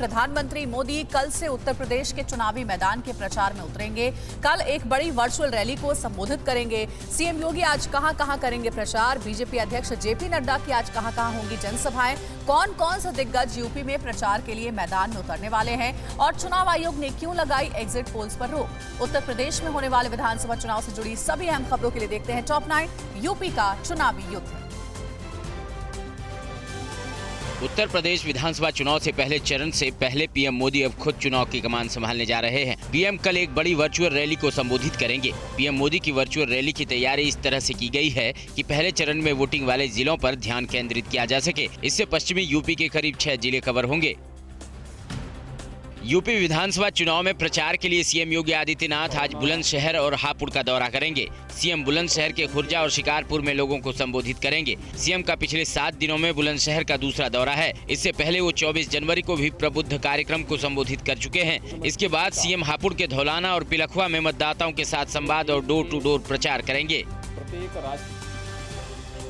प्रधानमंत्री मोदी कल से उत्तर प्रदेश के चुनावी मैदान के प्रचार में उतरेंगे। कल एक बड़ी वर्चुअल रैली को संबोधित करेंगे। सीएम योगी आज कहां-कहां करेंगे प्रचार। बीजेपी अध्यक्ष जेपी नड्डा की आज कहां-कहां होंगी जनसभाएं। कौन-कौन से दिग्गज यूपी में प्रचार के लिए मैदान में उतरने वाले हैं और चुनाव आयोग ने क्यों लगाई एग्जिट पोल्स पर रोक। उत्तर प्रदेश में होने वाले विधानसभा चुनाव से जुड़ी सभी अहम खबरों के लिए देखते हैं टॉप 9 यूपी का चुनावी युद्ध। उत्तर प्रदेश विधानसभा चुनाव से पहले चरण से पहले पीएम मोदी अब खुद चुनाव की कमान संभालने जा रहे हैं। पीएम कल एक बड़ी वर्चुअल रैली को संबोधित करेंगे। पीएम मोदी की वर्चुअल रैली की तैयारी इस तरह से की गई है कि पहले चरण में वोटिंग वाले जिलों पर ध्यान केंद्रित किया जा सके। इससे पश्चिमी यूपी के करीब 6 जिले कवर होंगे। यूपी विधानसभा चुनाव में प्रचार के लिए सीएम योगी आदित्यनाथ आज बुलंदशहर और हापुड़ का दौरा करेंगे। सीएम बुलंदशहर के खुर्जा और शिकारपुर में लोगों को संबोधित करेंगे। सीएम का पिछले 7 दिनों में बुलंदशहर का दूसरा दौरा है। इससे पहले वो 24 जनवरी को भी प्रबुद्ध कार्यक्रम को संबोधित कर चुके हैं। इसके बाद सीएम हापुड़ के धौलाना और पिलखुआ में मतदाताओं के साथ संवाद और डोर टू डोर प्रचार करेंगे।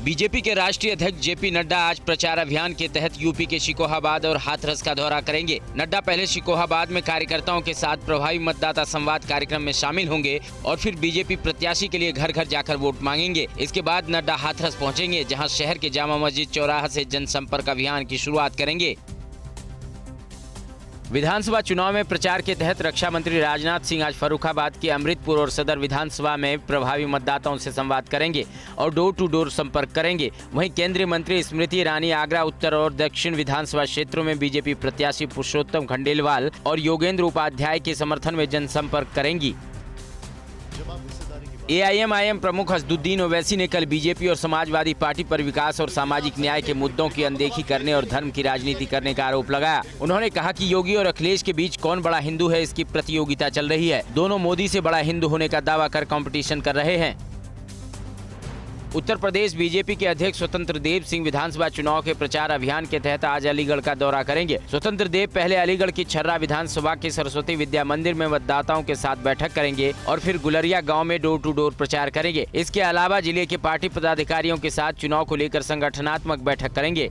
बीजेपी के राष्ट्रीय अध्यक्ष जेपी नड्डा आज प्रचार अभियान के तहत यूपी के शिकोहाबाद और हाथरस का दौरा करेंगे। नड्डा पहले शिकोहाबाद में कार्यकर्ताओं के साथ प्रभावी मतदाता संवाद कार्यक्रम में शामिल होंगे और फिर बीजेपी प्रत्याशी के लिए घर घर जाकर वोट मांगेंगे। इसके बाद नड्डा हाथरस पहुंचेंगे, जहां शहर के जामा मस्जिद चौराहा से जनसंपर्क अभियान की शुरुआत करेंगे। विधानसभा चुनाव में प्रचार के तहत रक्षा मंत्री राजनाथ सिंह आज फर्रुखाबाद के अमृतपुर और सदर विधानसभा में प्रभावी मतदाताओं से संवाद करेंगे और डोर टू डोर संपर्क करेंगे। वहीं केंद्रीय मंत्री स्मृति ईरानी आगरा उत्तर और दक्षिण विधानसभा क्षेत्रों में बीजेपी प्रत्याशी पुरुषोत्तम खंडेलवाल और योगेंद्र उपाध्याय के समर्थन में जनसंपर्क करेंगी। एआईएमआईएम प्रमुख असदुद्दीन ओवैसी ने कल बीजेपी और समाजवादी पार्टी पर विकास और सामाजिक न्याय के मुद्दों की अनदेखी करने और धर्म की राजनीति करने का आरोप लगाया। उन्होंने कहा कि योगी और अखिलेश के बीच कौन बड़ा हिंदू है, इसकी प्रतियोगिता चल रही है। दोनों मोदी से बड़ा हिंदू होने का दावा कर कंपटीशन कर रहे हैं। उत्तर प्रदेश बीजेपी के अध्यक्ष स्वतंत्र देव सिंह विधानसभा चुनाव के प्रचार अभियान के तहत आज अलीगढ़ का दौरा करेंगे। स्वतंत्र देव पहले अलीगढ़ की छर्रा विधानसभा के सरस्वती विद्या मंदिर में मतदाताओं के साथ बैठक करेंगे और फिर गुलरिया गांव में डोर टू डोर प्रचार करेंगे। इसके अलावा जिले के पार्टी पदाधिकारियों के साथ चुनाव को लेकर संगठनात्मक बैठक करेंगे।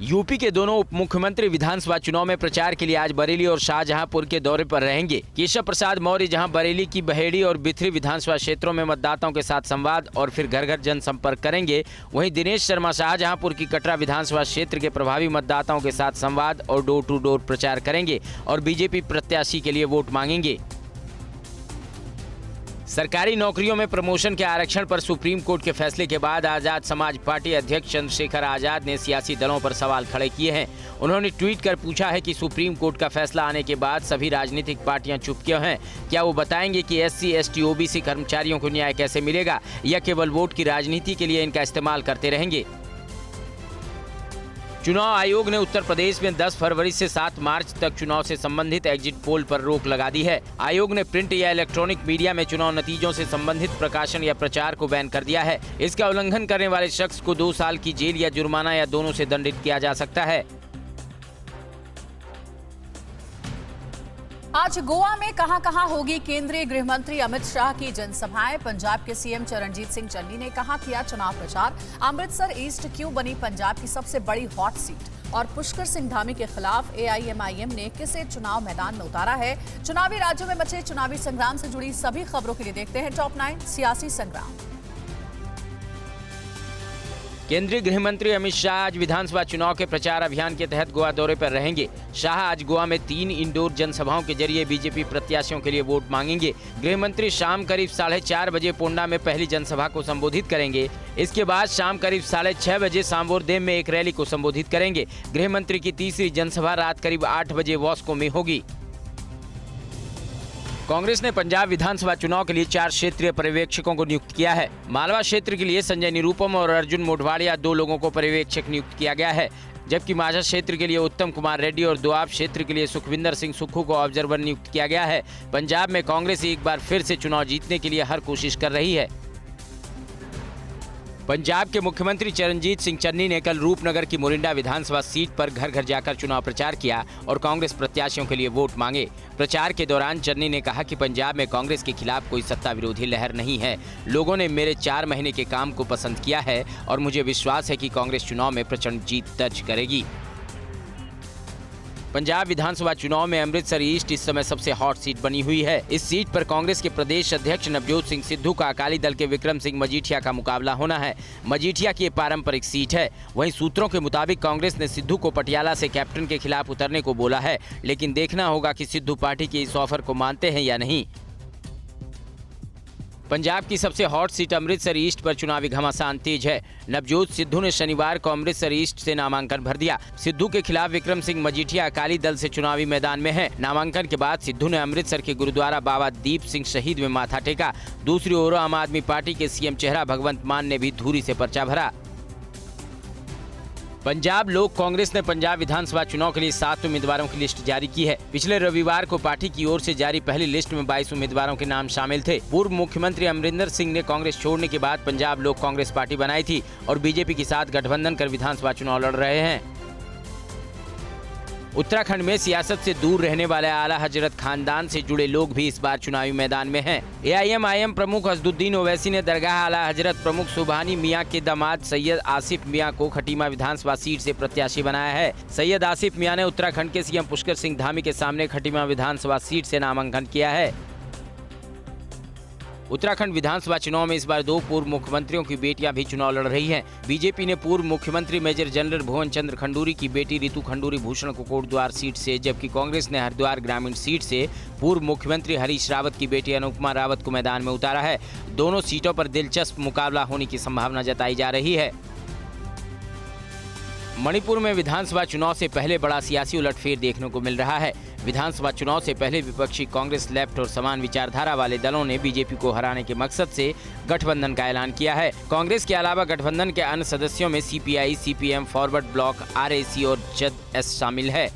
यूपी के दोनों उप मुख्यमंत्री विधानसभा चुनाव में प्रचार के लिए आज बरेली और शाहजहांपुर के दौरे पर रहेंगे। केशव प्रसाद मौर्य जहां बरेली की बहेड़ी और बिथरी विधानसभा क्षेत्रों में मतदाताओं के साथ संवाद और फिर घर घर जनसंपर्क करेंगे, वहीं दिनेश शर्मा शाहजहांपुर की कटरा विधानसभा क्षेत्र के प्रभावी मतदाताओं के साथ संवाद और डोर टू डोर प्रचार करेंगे और बीजेपी प्रत्याशी के लिए वोट मांगेंगे। सरकारी नौकरियों में प्रमोशन के आरक्षण पर सुप्रीम कोर्ट के फैसले के बाद आजाद समाज पार्टी अध्यक्ष चंद्रशेखर आजाद ने सियासी दलों पर सवाल खड़े किए हैं। उन्होंने ट्वीट कर पूछा है कि सुप्रीम कोर्ट का फैसला आने के बाद सभी राजनीतिक पार्टियां चुप क्यों हैं। क्या वो बताएंगे कि एससी, एसटी, ओबीसी कर्मचारियों को न्याय कैसे मिलेगा या केवल वोट की राजनीति के लिए इनका इस्तेमाल करते रहेंगे। चुनाव आयोग ने उत्तर प्रदेश में 10 फरवरी से 7 मार्च तक चुनाव से संबंधित एग्जिट पोल पर रोक लगा दी है। आयोग ने प्रिंट या इलेक्ट्रॉनिक मीडिया में चुनाव नतीजों से संबंधित प्रकाशन या प्रचार को बैन कर दिया है। इसका उल्लंघन करने वाले शख्स को 2 साल की जेल या जुर्माना या दोनों से दंडित किया जा सकता है। आज गोवा में कहां-कहां होगी केंद्रीय गृह मंत्री अमित शाह की जनसभाएं। पंजाब के सीएम चरणजीत सिंह चन्नी ने कहा किया चुनाव प्रचार। अमृतसर ईस्ट क्यों बनी पंजाब की सबसे बड़ी हॉट सीट और पुष्कर सिंह धामी के खिलाफ एआईएमआईएम ने किसे चुनाव मैदान में उतारा है। चुनावी राज्यों में मचे चुनावी संग्राम से जुड़ी सभी खबरों के लिए देखते हैं टॉप 9 सियासी संग्राम। केंद्रीय गृह मंत्री अमित शाह आज विधानसभा चुनाव के प्रचार अभियान के तहत गोवा दौरे पर रहेंगे। शाह आज गोवा में 3 इंडोर जनसभाओं के जरिए बीजेपी प्रत्याशियों के लिए वोट मांगेंगे। गृह मंत्री शाम करीब 4:30 बजे पोंडा में पहली जनसभा को संबोधित करेंगे। इसके बाद शाम करीब 6:30 बजे सांबोरदेव में एक रैली को संबोधित करेंगे। गृह मंत्री की तीसरी जनसभा रात करीब 8 बजे वास्को में होगी। कांग्रेस ने पंजाब विधानसभा चुनाव के लिए 4 क्षेत्रीय पर्यवेक्षकों को नियुक्त किया है। मालवा क्षेत्र के लिए संजय निरुपम और अर्जुन मोढवाड़िया 2 लोगों को पर्यवेक्षक नियुक्त किया गया है, जबकि माझा क्षेत्र के लिए उत्तम कुमार रेड्डी और दोआब क्षेत्र के लिए सुखविंदर सिंह सुक्खू को ऑब्जर्वर नियुक्त किया गया है। पंजाब में कांग्रेस एक बार फिर से चुनाव जीतने के लिए हर कोशिश कर रही है। पंजाब के मुख्यमंत्री चरणजीत सिंह चन्नी ने कल रूपनगर की मोरिंडा विधानसभा सीट पर घर घर जाकर चुनाव प्रचार किया और कांग्रेस प्रत्याशियों के लिए वोट मांगे। प्रचार के दौरान चन्नी ने कहा कि पंजाब में कांग्रेस के खिलाफ कोई सत्ता विरोधी लहर नहीं है। लोगों ने मेरे 4 महीने के काम को पसंद किया है और मुझे विश्वास है कि कांग्रेस चुनाव में प्रचंड जीत दर्ज करेगी। पंजाब विधानसभा चुनाव में अमृतसर ईस्ट इस समय सबसे हॉट सीट बनी हुई है। इस सीट पर कांग्रेस के प्रदेश अध्यक्ष नवजोत सिंह सिद्धू का अकाली दल के विक्रम सिंह मजीठिया का मुकाबला होना है। मजीठिया की पारंपरिक सीट है। वहीं सूत्रों के मुताबिक कांग्रेस ने सिद्धू को पटियाला से कैप्टन के खिलाफ उतरने को बोला है, लेकिन देखना होगा कि सिद्धू पार्टी के इस ऑफर को मानते हैं या नहीं। पंजाब की सबसे हॉट सीट अमृतसर ईस्ट पर चुनावी घमासान तेज है। नवजोत सिद्धू ने शनिवार को अमृतसर ईस्ट से नामांकन भर दिया। सिद्धू के खिलाफ विक्रम सिंह मजीठिया अकाली दल से चुनावी मैदान में है। नामांकन के बाद सिद्धू ने अमृतसर के गुरुद्वारा बाबा दीप सिंह शहीद में माथा टेका। दूसरी ओर आम आदमी पार्टी के सीएम चेहरा भगवंत मान ने भी धूरी से पर्चा भरा। पंजाब लोक कांग्रेस ने पंजाब विधानसभा चुनाव के लिए 7 उम्मीदवारों की लिस्ट जारी की है। पिछले रविवार को पार्टी की ओर से जारी पहली लिस्ट में 22 उम्मीदवारों के नाम शामिल थे। पूर्व मुख्यमंत्री अमरिंदर सिंह ने कांग्रेस छोड़ने के बाद पंजाब लोक कांग्रेस पार्टी बनाई थी और बीजेपी के साथ गठबंधन कर विधानसभा चुनाव लड़ रहे हैं। उत्तराखंड में सियासत से दूर रहने वाले आला हजरत खानदान से जुड़े लोग भी इस बार चुनावी मैदान में हैं। AIM प्रमुख असदुद्दीन ओवैसी ने दरगाह आला हजरत प्रमुख सुबहानी मियां के दामाद सैयद आसिफ मियां को खटीमा विधानसभा सीट से प्रत्याशी बनाया है। सैयद आसिफ मियां ने उत्तराखंड के सीएम पुष्कर सिंह धामी के सामने खटीमा विधानसभा सीट से नामांकन किया है। उत्तराखंड विधानसभा चुनाव में इस बार 2 पूर्व मुख्यमंत्रियों की बेटियां भी चुनाव लड़ रही हैं। बीजेपी ने पूर्व मुख्यमंत्री मेजर जनरल भुवन चंद्र खंडूरी की बेटी रितु खंडूरी भूषण को कोटद्वार सीट से, जबकि कांग्रेस ने हरिद्वार ग्रामीण सीट से पूर्व मुख्यमंत्री हरीश रावत की बेटी अनुपमा रावत को मैदान में उतारा है। दोनों सीटों पर दिलचस्प मुकाबला होने की संभावना जताई जा रही है। मणिपुर में विधानसभा चुनाव से पहले बड़ा सियासी उलटफेर देखने को मिल रहा है। विधानसभा चुनाव से पहले विपक्षी कांग्रेस, लेफ्ट और समान विचारधारा वाले दलों ने बीजेपी को हराने के मकसद से गठबंधन का ऐलान किया है। कांग्रेस के अलावा गठबंधन के अन्य सदस्यों में CPI, CPM, forward block, RAC और ZS शामिल है।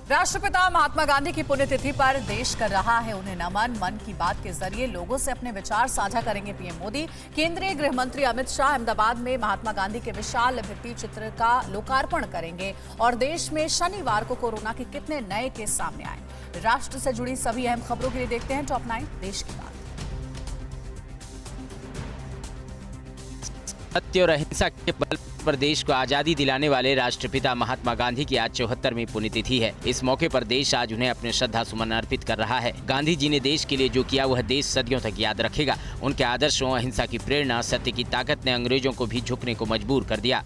राष्ट्रपिता महात्मा गांधी की पुण्यतिथि पर देश कर रहा है उन्हें नमन। मन की बात के जरिए लोगों से अपने विचार साझा करेंगे पीएम मोदी। केंद्रीय गृह मंत्री अमित शाह अहमदाबाद में महात्मा गांधी के विशाल भित्ति चित्र का लोकार्पण करेंगे और देश में शनिवार को कोरोना के कितने नए केस सामने आए। राष्ट्र से जुड़ी सभी अहम खबरों के लिए देखते हैं टॉप 9 देश की बात। सत्य और अहिंसा के बल पर देश को आजादी दिलाने वाले राष्ट्रपिता महात्मा गांधी की आज 74वीं पुण्यतिथि है। इस मौके पर देश आज उन्हें अपने श्रद्धा सुमन अर्पित कर रहा है। गांधी जी ने देश के लिए जो किया वह देश सदियों तक याद रखेगा। उनके आदर्शों, अहिंसा की प्रेरणा, सत्य की ताकत ने अंग्रेजों को भी झुकने को मजबूर कर दिया।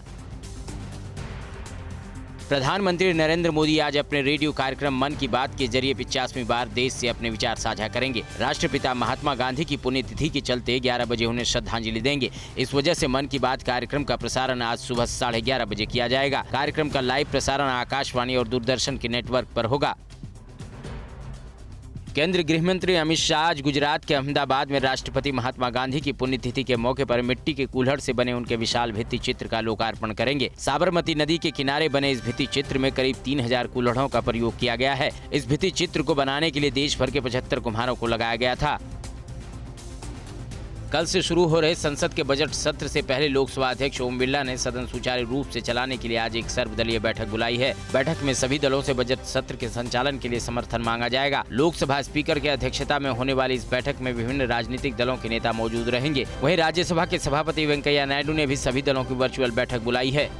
प्रधानमंत्री नरेंद्र मोदी आज अपने रेडियो कार्यक्रम मन की बात के जरिए 50वीं बार देश से अपने विचार साझा करेंगे। राष्ट्रपिता महात्मा गांधी की पुण्यतिथि के चलते 11 बजे उन्हें श्रद्धांजलि देंगे। इस वजह से मन की बात कार्यक्रम का प्रसारण आज सुबह 11:30 बजे किया जाएगा। कार्यक्रम का लाइव प्रसारण आकाशवाणी और दूरदर्शन के नेटवर्क पर होगा। केंद्रीय गृह मंत्री अमित शाह आज गुजरात के अहमदाबाद में राष्ट्रपति महात्मा गांधी की पुण्यतिथि के मौके पर मिट्टी के कुल्हड़ से बने उनके विशाल भित्ति चित्र का लोकार्पण करेंगे। साबरमती नदी के किनारे बने इस भित्ति चित्र में करीब 3000 कुल्हड़ों का प्रयोग किया गया है। इस भित्ति चित्र को बनाने के लिए देश भर के 75 कुम्हारों को लगाया गया था। कल से शुरू हो रहे संसद के बजट सत्र से पहले लोकसभा अध्यक्ष ओम बिरला ने सदन सुचारू रूप से चलाने के लिए आज एक सर्वदलीय बैठक बुलाई है। बैठक में सभी दलों से बजट सत्र के संचालन के लिए समर्थन मांगा जाएगा। लोकसभा स्पीकर की अध्यक्षता में होने वाली इस बैठक में विभिन्न राजनीतिक दलों के नेता मौजूद रहेंगे। वहीं राज्यसभा के सभापति वेंकैया नायडू ने भी सभी दलों की वर्चुअल बैठक बुलाई है।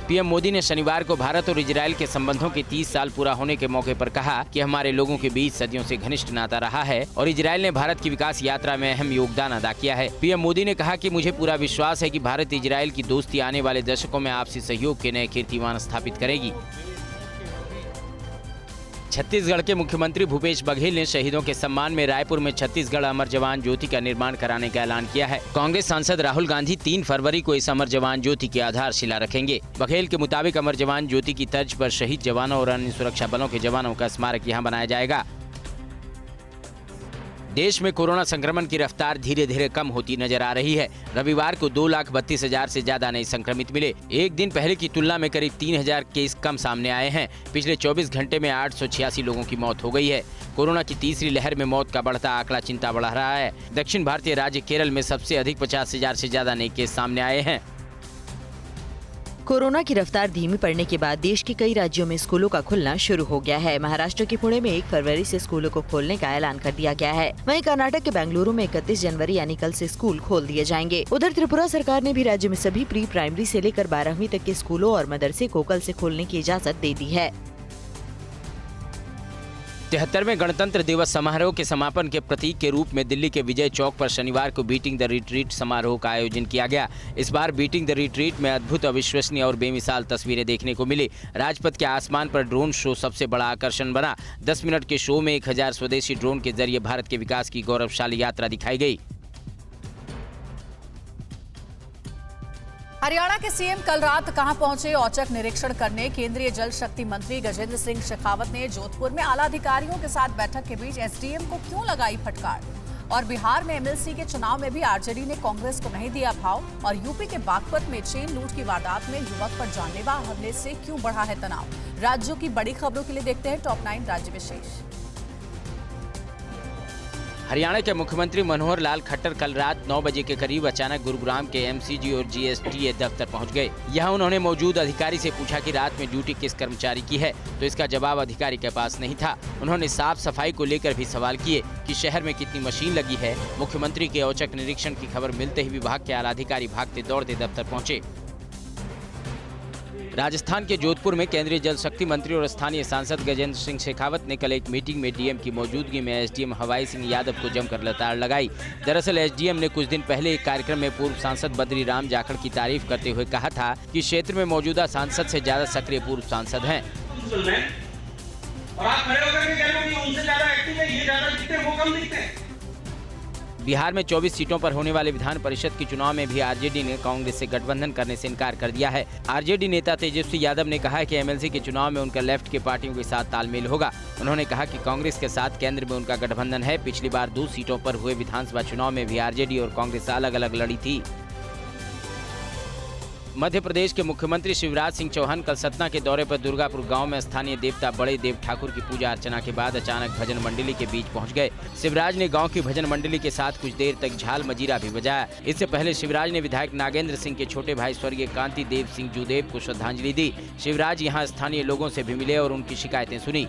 पीएम मोदी ने शनिवार को भारत और इजरायल के संबंधों के 30 साल पूरा होने के मौके पर कहा कि हमारे लोगों के बीच सदियों से घनिष्ठ नाता रहा है और इजरायल ने भारत की विकास यात्रा में अहम योगदान अदा किया है। पीएम मोदी ने कहा कि मुझे पूरा विश्वास है कि भारत इजरायल की दोस्ती आने वाले दशकों में आपसी सहयोग के नए कीर्तिमान स्थापित करेगी। छत्तीसगढ़ के मुख्यमंत्री भूपेश बघेल ने शहीदों के सम्मान में रायपुर में छत्तीसगढ़ अमर जवान ज्योति का निर्माण कराने का ऐलान किया है। कांग्रेस सांसद राहुल गांधी 3 फरवरी को इस अमर जवान ज्योति की आधारशिला रखेंगे। बघेल के मुताबिक अमर जवान ज्योति की तर्ज पर शहीद जवानों और अन्य सुरक्षा बलों के जवानों का स्मारक यहां बनाया जाएगा। देश में कोरोना संक्रमण की रफ्तार धीरे धीरे कम होती नजर आ रही है। रविवार को 2,32,000 से ज्यादा नए संक्रमित मिले। एक दिन पहले की तुलना में करीब 3,000 केस कम सामने आए हैं। पिछले 24 घंटे में 886 लोगों की मौत हो गई है। कोरोना की तीसरी लहर में मौत का बढ़ता आंकड़ा चिंता बढ़ा रहा है। दक्षिण भारतीय राज्य केरल में सबसे अधिक 50,000 से ज्यादा नए केस सामने आए हैं। कोरोना की रफ्तार धीमी पड़ने के बाद देश के कई राज्यों में स्कूलों का खुलना शुरू हो गया है। महाराष्ट्र के पुणे में 1 फरवरी से स्कूलों को खोलने का ऐलान कर दिया गया है। वहीं कर्नाटक के बेंगलुरु में 31 जनवरी यानी कल से स्कूल खोल दिए जाएंगे। उधर त्रिपुरा सरकार ने भी राज्य में सभी प्री प्राइमरी से लेकर 12वीं तक के स्कूलों और मदरसे को कल से खोलने की इजाजत दे दी है। 73वें गणतंत्र दिवस समारोह के समापन के प्रतीक के रूप में दिल्ली के विजय चौक पर शनिवार को बीटिंग द रिट्रीट समारोह का आयोजन किया गया। इस बार बीटिंग द रिट्रीट में अद्भुत, अविश्वसनीय और बेमिसाल तस्वीरें देखने को मिली। राजपथ के आसमान पर ड्रोन शो सबसे बड़ा आकर्षण बना। 10 मिनट के शो में 1000 स्वदेशी ड्रोन के जरिए भारत के विकास की गौरवशाली यात्रा दिखाई गई। हरियाणा के सीएम कल रात कहां पहुंचे? औचक निरीक्षण करने। केंद्रीय जल शक्ति मंत्री गजेंद्र सिंह शेखावत ने जोधपुर में आला अधिकारियों के साथ बैठक के बीच एसडीएम को क्यों लगाई फटकार? और बिहार में एमएलसी के चुनाव में भी आरजेडी ने कांग्रेस को नहीं दिया भाव। और यूपी के बागपत में चेन लूट की वारदात में युवक पर जानलेवा हमले से क्यों बढ़ा है तनाव? राज्यों की बड़ी खबरों के लिए देखते हैं टॉप 9 राज्य विशेष। हरियाणा के मुख्यमंत्री मनोहर लाल खट्टर कल रात 9 बजे के करीब अचानक गुरुग्राम के एमसीजी और जीएसटीए दफ्तर पहुंच गए। यहां उन्होंने मौजूद अधिकारी से पूछा कि रात में ड्यूटी किस कर्मचारी की है, तो इसका जवाब अधिकारी के पास नहीं था। उन्होंने साफ सफाई को लेकर भी सवाल किए कि शहर में कितनी मशीन लगी है। मुख्यमंत्री के औचक निरीक्षण की खबर मिलते ही विभाग के आला अधिकारी भागते दौड़ते दफ्तर पहुंचे। राजस्थान के जोधपुर में केंद्रीय जल शक्ति मंत्री और स्थानीय सांसद गजेंद्र सिंह शेखावत ने कल एक मीटिंग में डीएम की मौजूदगी में एसडीएम हवाई सिंह यादव को जमकर लताड़ लगाई। दरअसल एसडीएम ने कुछ दिन पहले एक कार्यक्रम में पूर्व सांसद बद्री राम जाखड़ की तारीफ करते हुए कहा था कि क्षेत्र में मौजूदा सांसद से ज्यादा सक्रिय पूर्व सांसद हैं। बिहार में 24 सीटों पर होने वाले विधान परिषद के चुनाव में भी आरजेडी ने कांग्रेस से गठबंधन करने से इनकार कर दिया है। आरजेडी नेता तेजस्वी यादव ने कहा है कि एमएलसी के चुनाव में उनका लेफ्ट के पार्टियों के साथ तालमेल होगा। उन्होंने कहा कि कांग्रेस के साथ केंद्र में उनका गठबंधन है। पिछली बार 2 सीटों पर हुए विधानसभा चुनाव में भी आरजेडी और कांग्रेस अलग अलग लड़ी थी। मध्य प्रदेश के मुख्यमंत्री शिवराज सिंह चौहान कल सतना के दौरे पर दुर्गापुर गांव में स्थानीय देवता बड़े देव ठाकुर की पूजा अर्चना के बाद अचानक भजन मंडली के बीच पहुंच गए। शिवराज ने गांव की भजन मंडली के साथ कुछ देर तक झाल मजीरा भी बजाया। इससे पहले शिवराज ने विधायक नागेंद्र सिंह के छोटे भाई स्वर्गीय कांति देव सिंह जूदेव को श्रद्धांजलि दी। शिवराज यहां स्थानीय लोगों से भी मिले और उनकी शिकायतें सुनी।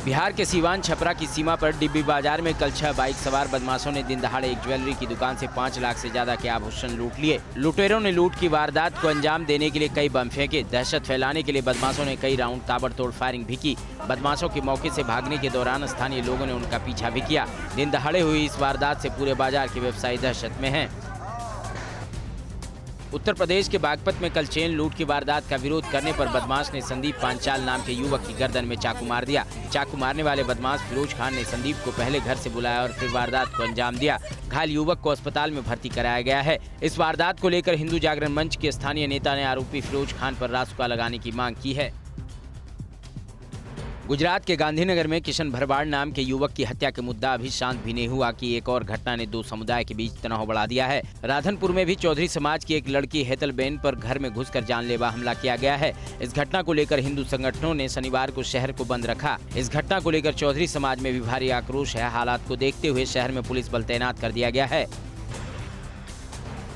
बिहार के सीवान छपरा की सीमा पर डिब्बी बाजार में कल 6 बाइक सवार बदमाशों ने दिन दहाड़े एक ज्वेलरी की दुकान से 5 लाख से ज्यादा के आभूषण लूट लिए। लुटेरों ने लूट की वारदात को अंजाम देने के लिए कई बम फेंके। दहशत फैलाने के लिए बदमाशों ने कई राउंड ताबड़तोड़ फायरिंग भी की। बदमाशों के मौके से भागने के दौरान स्थानीय लोगों ने उनका पीछा भी किया। दिन दहाड़े हुई इस वारदात से पूरे बाजार के व्यवसायी दहशत में हैं। उत्तर प्रदेश के बागपत में कल चेन लूट की वारदात का विरोध करने पर बदमाश ने संदीप पांचाल नाम के युवक की गर्दन में चाकू मार दिया। चाकू मारने वाले बदमाश फिरोज खान ने संदीप को पहले घर से बुलाया और फिर वारदात को अंजाम दिया। घायल युवक को अस्पताल में भर्ती कराया गया है। इस वारदात को लेकर हिंदू जागरण मंच के स्थानीय नेता ने आरोपी फिरोज खान पर रासुका लगाने की मांग की है। गुजरात के गांधीनगर में किशन भरवाड़ नाम के युवक की हत्या के मुद्दा अभी शांत भी नहीं हुआ कि एक और घटना ने 2 समुदाय के बीच तनाव बढ़ा दिया है। राधनपुर में भी चौधरी समाज की एक लड़की हेतलबेन पर घर में घुसकर जानलेवा हमला किया गया है। इस घटना को लेकर हिंदू संगठनों ने शनिवार को शहर को बंद रखा। इस घटना को लेकर चौधरी समाज में भी भारी आक्रोश है। हालात को देखते हुए शहर में पुलिस बल तैनात कर दिया गया है।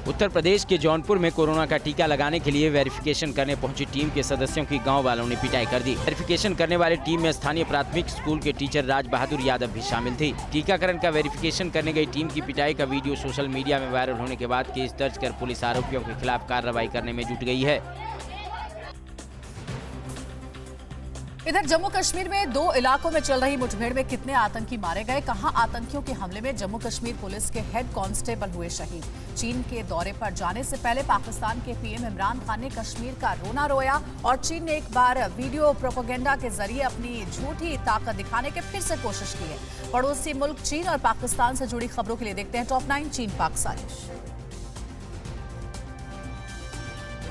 उत्तर प्रदेश के जौनपुर में कोरोना का टीका लगाने के लिए वेरिफिकेशन करने पहुंची टीम के सदस्यों की गांव वालों ने पिटाई कर दी। वेरिफिकेशन करने वाली टीम में स्थानीय प्राथमिक स्कूल के टीचर राज बहादुर यादव भी शामिल थी। टीकाकरण का वेरिफिकेशन करने गई टीम की पिटाई का वीडियो सोशल मीडिया में वायरल होने के बाद केस दर्ज कर पुलिस आरोपियों के खिलाफ कार्रवाई करने में जुट गई है। इधर जम्मू कश्मीर में 2 इलाकों में चल रही मुठभेड़ में कितने आतंकी मारे गए? कहां आतंकियों के हमले में जम्मू कश्मीर पुलिस के हेड कांस्टेबल हुए शहीद? चीन के दौरे पर जाने से पहले पाकिस्तान के पीएम इमरान खान ने कश्मीर का रोना रोया और चीन ने एक बार वीडियो प्रोपेगेंडा के जरिए अपनी झूठी ताकत दिखाने की फिर से कोशिश की है। पड़ोसी मुल्क चीन और पाकिस्तान से जुड़ी खबरों के लिए देखते हैं टॉप 9 चीन पाक साजिश।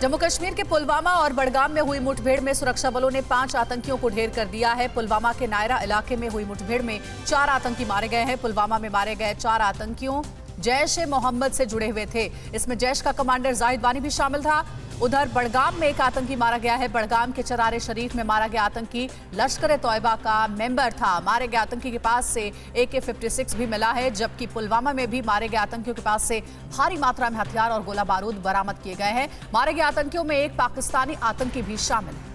जम्मू कश्मीर के पुलवामा और बडगाम में हुई मुठभेड़ में सुरक्षा बलों ने 5 आतंकियों को ढेर कर दिया है। पुलवामा के नायरा इलाके में हुई मुठभेड़ में 4 आतंकी मारे गए हैं। पुलवामा में मारे गए 4 आतंकियों जैश ए मोहम्मद से जुड़े हुए थे। इसमें जैश का कमांडर जाहिद वानी भी शामिल था। उधर बड़गाम में एक आतंकी मारा गया है। बड़गाम के चरारे शरीफ में मारा गया आतंकी लश्कर तौयबा का मेंबर था। मारे गए आतंकी के पास से AK-56 भी मिला है, जबकि पुलवामा में भी मारे गए आतंकियों के पास से भारी मात्रा में हथियार और गोला बारूद बरामद किए गए हैं। मारे गए आतंकियों में एक पाकिस्तानी आतंकी भी शामिल है।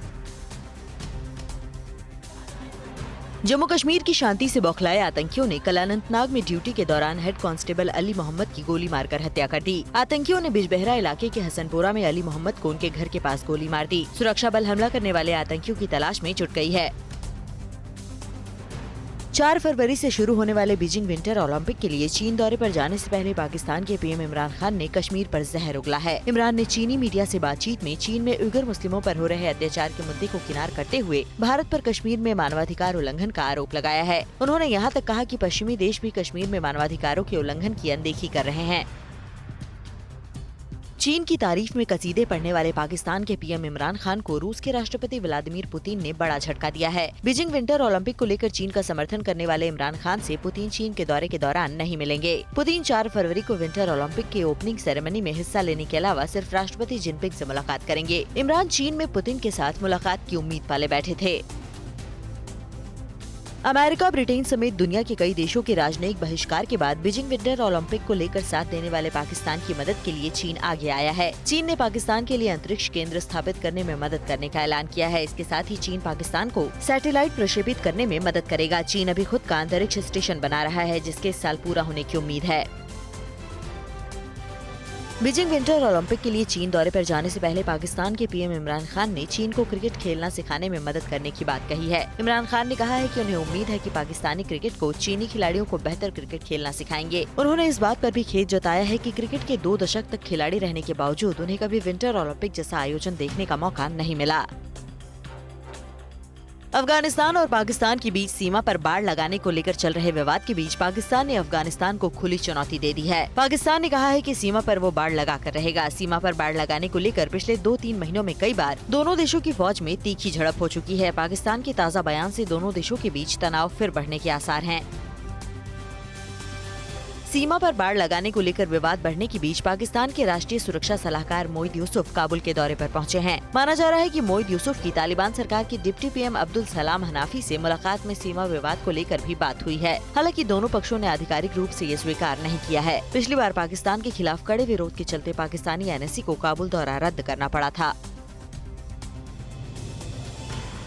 जम्मू कश्मीर की शांति से बौखलाए आतंकियों ने कल अनंतनाग में ड्यूटी के दौरान हेड कांस्टेबल अली मोहम्मद की गोली मारकर हत्या कर दी। आतंकियों ने बिजबहरा इलाके के हसनपुरा में अली मोहम्मद को उनके घर के पास गोली मार दी। सुरक्षा बल हमला करने वाले आतंकियों की तलाश में जुट गई है। 4 फरवरी से शुरू होने वाले बीजिंग विंटर ओलंपिक के लिए चीन दौरे पर जाने से पहले पाकिस्तान के पीएम इमरान खान ने कश्मीर पर जहर उगला है। इमरान ने चीनी मीडिया से बातचीत में चीन में उइगर मुस्लिमों पर हो रहे अत्याचार के मुद्दे को किनार करते हुए भारत पर कश्मीर में मानवाधिकार उल्लंघन का आरोप लगाया है। उन्होंने यहाँ तक कहा कि पश्चिमी देश भी कश्मीर में मानवाधिकारों के उल्लंघन की अनदेखी कर रहे हैं। चीन की तारीफ में कसीदे पढ़ने वाले पाकिस्तान के पीएम इमरान खान को रूस के राष्ट्रपति व्लादिमीर पुतिन ने बड़ा झटका दिया है। बीजिंग विंटर ओलंपिक को लेकर चीन का समर्थन करने वाले इमरान खान से पुतिन चीन के दौरे के दौरान नहीं मिलेंगे। पुतिन 4 फरवरी को विंटर ओलंपिक के ओपनिंग सेरेमनी में हिस्सा लेने के अलावा सिर्फ राष्ट्रपति जिनपिंग से मुलाकात करेंगे। इमरान चीन में पुतिन के साथ मुलाकात की उम्मीद पाले बैठे थे। अमेरिका, ब्रिटेन समेत दुनिया के कई देशों के राजनयिक बहिष्कार के बाद बीजिंग विंटर ओलंपिक को लेकर साथ देने वाले पाकिस्तान की मदद के लिए चीन आगे आया है। चीन ने पाकिस्तान के लिए अंतरिक्ष केंद्र स्थापित करने में मदद करने का ऐलान किया है। इसके साथ ही चीन पाकिस्तान को सैटेलाइट प्रक्षेपित करने में मदद करेगा। चीन अभी खुद का अंतरिक्ष स्टेशन बना रहा है, जिसके इस साल पूरा होने की उम्मीद है। बीजिंग विंटर ओलंपिक के लिए चीन दौरे पर जाने से पहले पाकिस्तान के पीएम इमरान खान ने चीन को क्रिकेट खेलना सिखाने में मदद करने की बात कही है। इमरान खान ने कहा है कि उन्हें उम्मीद है कि पाकिस्तानी क्रिकेट को चीनी खिलाड़ियों को बेहतर क्रिकेट खेलना सिखाएंगे। उन्होंने इस बात पर भी खेद जताया है कि क्रिकेट के 2 दशक तक खिलाड़ी रहने के बावजूद उन्हें कभी विंटर ओलंपिक जैसा आयोजन देखने का मौका नहीं मिला। अफगानिस्तान और पाकिस्तान के बीच सीमा पर बाड़ लगाने को लेकर चल रहे विवाद के बीच पाकिस्तान ने अफगानिस्तान को खुली चुनौती दे दी है। पाकिस्तान ने कहा है कि सीमा पर वो बाड़ लगा कर रहेगा। सीमा पर बाड़ लगाने को लेकर पिछले 2-3 महीनों में कई बार दोनों देशों की फौज में तीखी झड़प हो चुकी है। पाकिस्तान के ताज़ा बयान से दोनों देशों के बीच तनाव फिर बढ़ने के आसार हैं। सीमा पर बाड़ लगाने को लेकर विवाद बढ़ने के बीच पाकिस्तान के राष्ट्रीय सुरक्षा सलाहकार मोईद यूसुफ काबुल के दौरे पर पहुंचे हैं। माना जा रहा है कि मोईद यूसुफ की तालिबान सरकार के deputy PM Abdul Salam Hanafi से मुलाकात में सीमा विवाद को लेकर भी बात हुई है। हालांकि दोनों पक्षों ने आधिकारिक रूप से ये स्वीकार नहीं किया है। पिछली बार पाकिस्तान के खिलाफ कड़े विरोध के चलते पाकिस्तानी NSC को काबुल दौरा रद्द करना पड़ा था।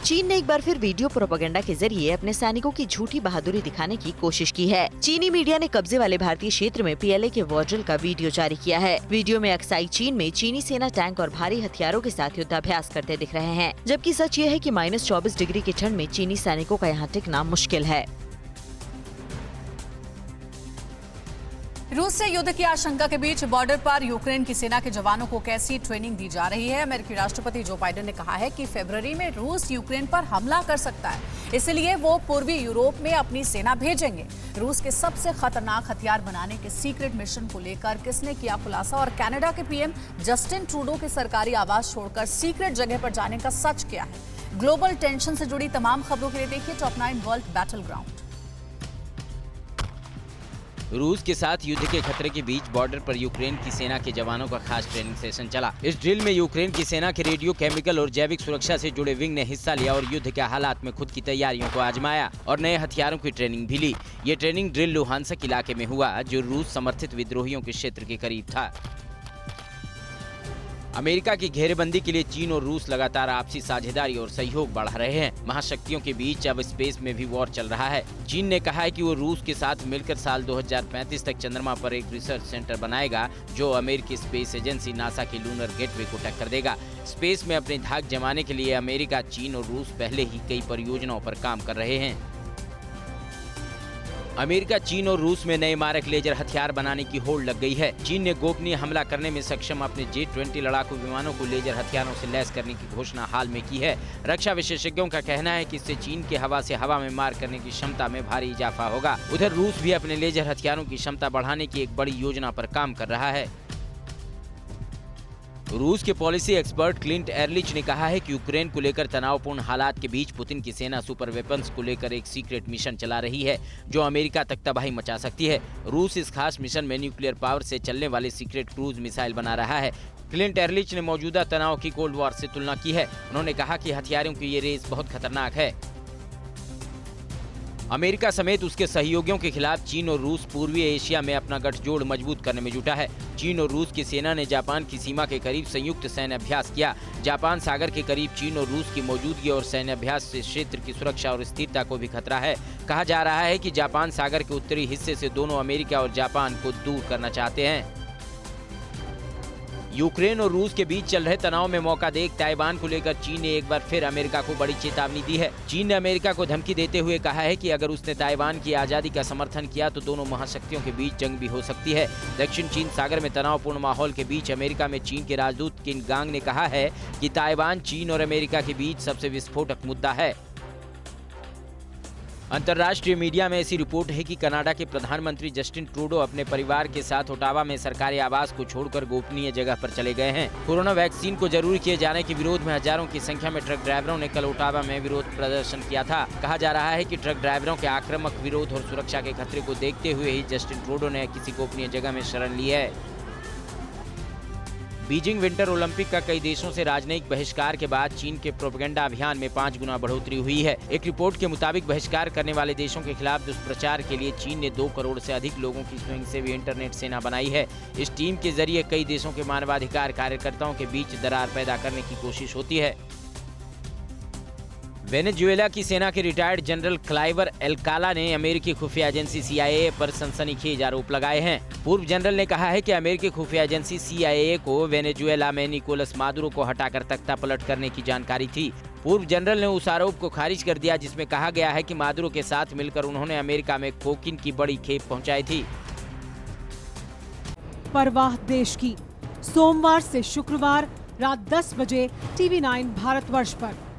चीन ने एक बार फिर वीडियो प्रोपेगेंडा के जरिए अपने सैनिकों की झूठी बहादुरी दिखाने की कोशिश की है। चीनी मीडिया ने कब्जे वाले भारतीय क्षेत्र में PLA के वॉर्ड्रिल का वीडियो जारी किया है। वीडियो में अक्साई चीन में चीनी सेना टैंक और भारी हथियारों के साथ युद्धाभ्यास करते दिख रहे हैं, जबकि सच ये है कि -24 डिग्री की ठंड में चीनी सैनिकों का यहाँ टिकना मुश्किल है। रूस से युद्ध की आशंका के बीच बॉर्डर पर यूक्रेन की सेना के जवानों को कैसी ट्रेनिंग दी जा रही है। अमेरिकी राष्ट्रपति जो बाइडेन ने कहा है कि फरवरी में रूस यूक्रेन पर हमला कर सकता है, इसलिए वो पूर्वी यूरोप में अपनी सेना भेजेंगे। रूस के सबसे खतरनाक हथियार बनाने के सीक्रेट मिशन को लेकर किसने किया खुलासा और कनाडा के पीएम जस्टिन ट्रूडो के सरकारी आवास छोड़कर सीक्रेट जगह पर जाने का सच क्या है। ग्लोबल टेंशन से जुड़ी तमाम खबरों के लिए देखिए टॉप 9 वर्ल्ड बैटल ग्राउंड। रूस के साथ युद्ध के खतरे के बीच बॉर्डर पर यूक्रेन की सेना के जवानों का खास ट्रेनिंग सेशन चला। इस ड्रिल में यूक्रेन की सेना के रेडियो, केमिकल और जैविक सुरक्षा से जुड़े विंग ने हिस्सा लिया और युद्ध के हालात में खुद की तैयारियों को आजमाया और नए हथियारों की ट्रेनिंग भी ली। ये ट्रेनिंग ड्रिल लुहानस्क इलाके में हुआ, जो रूस समर्थित विद्रोहियों के क्षेत्र के करीब था। अमेरिका की घेरेबंदी के लिए चीन और रूस लगातार आपसी साझेदारी और सहयोग बढ़ा रहे हैं। महाशक्तियों के बीच अब स्पेस में भी वॉर चल रहा है। चीन ने कहा है कि वो रूस के साथ मिलकर साल 2035 तक चंद्रमा पर एक रिसर्च सेंटर बनाएगा, जो अमेरिकी स्पेस एजेंसी नासा के लूनर गेटवे को टक्कर देगा। स्पेस में अपनी धाक जमाने के लिए अमेरिका, चीन और रूस पहले ही कई परियोजनाओं पर काम कर रहे हैं। अमेरिका, चीन और रूस में नए मारक लेजर हथियार बनाने की होड़ लग गई है। चीन ने गोपनीय हमला करने में सक्षम अपने J-20 लड़ाकू विमानों को लेजर हथियारों से लैस करने की घोषणा हाल में की है। रक्षा विशेषज्ञों का कहना है कि इससे चीन के हवा से हवा में मार करने की क्षमता में भारी इजाफा होगा। उधर रूस भी अपने लेजर हथियारों की क्षमता बढ़ाने की एक बड़ी योजना पर काम कर रहा है। रूस के पॉलिसी एक्सपर्ट क्लिंट एरलिच ने कहा है कि यूक्रेन को लेकर तनावपूर्ण हालात के बीच पुतिन की सेना सुपर वेपन्स को लेकर एक सीक्रेट मिशन चला रही है जो अमेरिका तक तबाही मचा सकती है। रूस इस खास मिशन में न्यूक्लियर पावर से चलने वाले सीक्रेट क्रूज मिसाइल बना रहा है। क्लिंट एरलिच ने मौजूदा तनाव की कोल्ड वॉर से तुलना की है। उन्होंने कहा कि हथियारों की ये रेस बहुत खतरनाक है। अमेरिका समेत उसके सहयोगियों के खिलाफ चीन और रूस पूर्वी एशिया में अपना गठजोड़ मजबूत करने में जुटा है। चीन और रूस की सेना ने जापान की सीमा के करीब संयुक्त सैन्य अभ्यास किया। जापान सागर के करीब चीन और रूस की मौजूदगी और सैन्य अभ्यास से क्षेत्र की सुरक्षा और स्थिरता को भी खतरा है। कहा जा रहा है कि जापान सागर के उत्तरी हिस्से से दोनों अमेरिका और जापान को दूर करना चाहते हैं। यूक्रेन और रूस के बीच चल रहे तनाव में मौका देख ताइवान को लेकर चीन ने एक बार फिर अमेरिका को बड़ी चेतावनी दी है। चीन ने अमेरिका को धमकी देते हुए कहा है कि अगर उसने ताइवान की आजादी का समर्थन किया तो दोनों महाशक्तियों के बीच जंग भी हो सकती है। दक्षिण चीन सागर में तनावपूर्ण माहौल के बीच अमेरिका में चीन के राजदूत किन गांग ने कहा है कि ताइवान चीन और अमेरिका के बीच सबसे विस्फोटक मुद्दा है। अंतर्राष्ट्रीय मीडिया में ऐसी रिपोर्ट है कि कनाडा के प्रधानमंत्री जस्टिन ट्रूडो अपने परिवार के साथ ओटावा में सरकारी आवास को छोड़कर गोपनीय जगह पर चले गए हैं। कोरोना वैक्सीन को जरूरी किए जाने के विरोध में हजारों की संख्या में ट्रक ड्राइवरों ने कल ओटावा में विरोध प्रदर्शन किया था। कहा जा रहा है कि ट्रक ड्राइवरों के आक्रामक विरोध और सुरक्षा के खतरे को देखते हुए ही जस्टिन ट्रूडो ने किसी गोपनीय जगह में शरण ली है। बीजिंग विंटर ओलंपिक का कई देशों से राजनयिक बहिष्कार के बाद चीन के प्रोपेगेंडा अभियान में 5 गुना बढ़ोतरी हुई है। एक रिपोर्ट के मुताबिक बहिष्कार करने वाले देशों के खिलाफ दुष्प्रचार के लिए चीन ने 2 करोड़ से अधिक लोगों की स्वयंसेवी इंटरनेट सेना बनाई है। इस टीम के जरिए कई देशों के मानवाधिकार कार्यकर्ताओं के बीच दरार पैदा करने की कोशिश होती है। वेनेजुएला की सेना के रिटायर्ड जनरल क्लाइवर एल्काला ने अमेरिकी खुफिया एजेंसी CIA पर सनसनीखेज आरोप लगाए हैं। पूर्व जनरल ने कहा है कि अमेरिकी खुफिया एजेंसी CIA को वेनेजुएला में निकोलस मादुरो को हटाकर तख्ता पलट करने की जानकारी थी। पूर्व जनरल ने उस आरोप को खारिज कर दिया जिसमें कहा गया है कि मादुरो के साथ मिलकर उन्होंने अमेरिका में कोकीन की बड़ी खेप पहुंचाई थी। परवाह देश की, सोमवार से शुक्रवार रात 10 बजे TV9 भारतवर्ष पर।